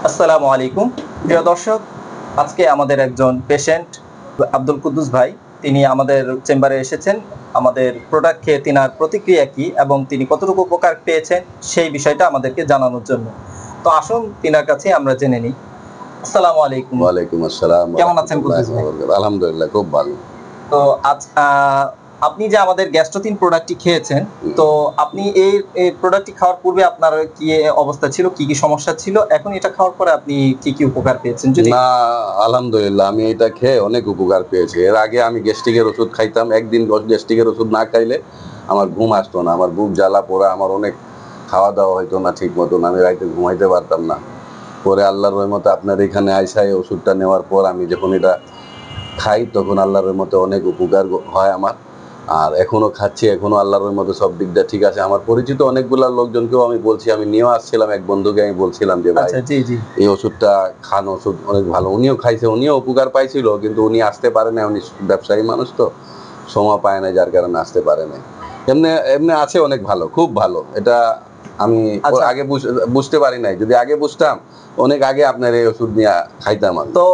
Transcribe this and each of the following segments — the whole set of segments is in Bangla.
আসসালামু আলাইকুম প্রিয় দর্শক, আজকে আমাদের একজন পেশেন্ট আব্দুল কুদ্দুস ভাই, তিনি আমাদের চেম্বারে এসেছেন। আমাদের প্রোডাক্ট খেয়ে তিনার প্রতিক্রিয়া কি এবং তিনি কতটুকু উপকার পেয়েছেন সেই বিষয়টা আমাদেরকে জানানোর জন্য। তো আসুন তিনার কাছে আমরা জেনে নিই। আসসালামু আলাইকুম। ওয়ালাইকুম আসসালাম। কেমন আছেন কুদ্দুস ভাই? আলহামদুলিল্লাহ, খুব ভালো। তো আজ আপনি যে আমাদের গ্যাস্ট্রোথিন প্রোডাক্টটি খেয়েছেন, তো আপনি এই প্রোডাক্টটি খাওয়ার পূর্বে আপনার কি অবস্থা ছিল? কি, কি সমস্যা ছিল? এখন এটা খাওয়ার পরে আপনি কি, কি উপকার পেয়েছেন? যদি না, আলহামদুলিল্লাহ আমি এটা খেয়ে অনেক উপকার পেয়েছি। এর আগে আমি গ্যাস্ট্রিকের ওষুধ খাইতাম। একদিন গ্যাস্ট্রিকের ওষুধ না খাইলে আমার ঘুম আসতো না, আমার বুক জ্বালা পোড়া, আমার অনেক খাওয়া দাওয়া হইতো না ঠিক মতন, আমি রাইতে ঘুমাইতে পারতাম না। পরে আল্লাহর রহমতে আপনার এখানে আইসায় ওষুধটা নেওয়ার পর আমি যখন এটা খাই তখন আল্লাহর রহমতে অনেক উপকার হয় আমার। আর এখনো খাচ্ছি, এখনো আল্লাহর রহমতে সব দিকটা ঠিক আছে। আমার পরিচিত অনেকগুলা লোকজনকেও আমি বলছি, আমি নিয়েও আসছিলাম, এক বন্ধুকে আমি বলছিলাম যে ভাই এই ওষুধটা খান, ওষুধ অনেক ভালো। উনিও খাইছে, উনিও উপকার পাইছিল, কিন্তু উনি আসতে পারে না, উনি ব্যবসায়ী মানুষ তো সময় পায় না, যার কারণে আসতে পারে না। এমনি এমনি আছে অনেক ভালো, খুব ভালো। এটা আমি আগে বুঝতে পারি নাই, যদি আগে বুঝতাম অনেক আগে আপনার এই ওষুধ নিয়ে খাইতাম। তো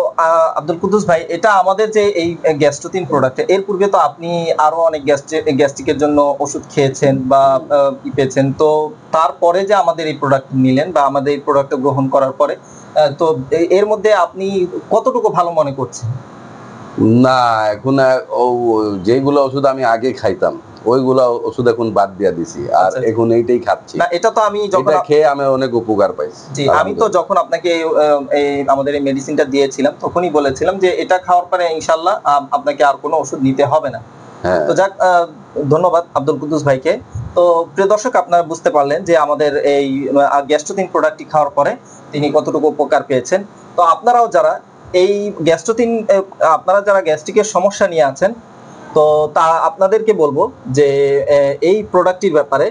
আব্দুল কুদ্দুস ভাই, এটা আমাদের যে এই গ্যাস্ট্রোথিন প্রোডাক্ট, এর পূর্বে তো আপনি আরো অনেক গ্যাস্ট্রিকের জন্য ওষুধ খেয়েছেন বা পেয়েছেন। তো তারপরে যে আমাদের এই প্রোডাক্ট নিলেন বা আমাদের এই প্রোডাক্ট গ্রহণ করার পরে তো এর মধ্যে আপনি কতটুকু ভালো মনে করছেন? না, এখন যেগুলো ওষুধ আমি আগে খাইতাম ওইগুলা ওষুধ এখন বাদ দিয়া দিছি, আর এখন এইটাই খাচ্ছি। না, এটা তো আমি যখন খেয়ে আমি অনেক উপকার পাইছি। জি, আমি তো যখন আপনাকে এই আমাদের এই মেডিসিনটা দিয়েছিলাম তখনই বলেছিলাম যে এটা খাওয়ার পরে ইনশাআল্লাহ আপনাকে আর কোনো ওষুধ নিতে হবে না। তো যাক, ধন্যবাদ আব্দুল কুদ্দুস ভাইকে। তো প্রিয় দর্শক, আপনারা বুঝতে পারলেন যে আমাদের এই গ্যাস্ট্রোথিন প্রোডাক্টটি খাওয়ার পরে তিনি কতটুকু উপকার পেয়েছেন। তো আপনারাও যারা এই গ্যাস্ট্রোথিন আপনারা যারা গ্যাস্ট্রিকের সমস্যা নিয়ে আছেন, তো তা আপনাদেরকে বলবো যে এই প্রোডাক্টটির ব্যাপারে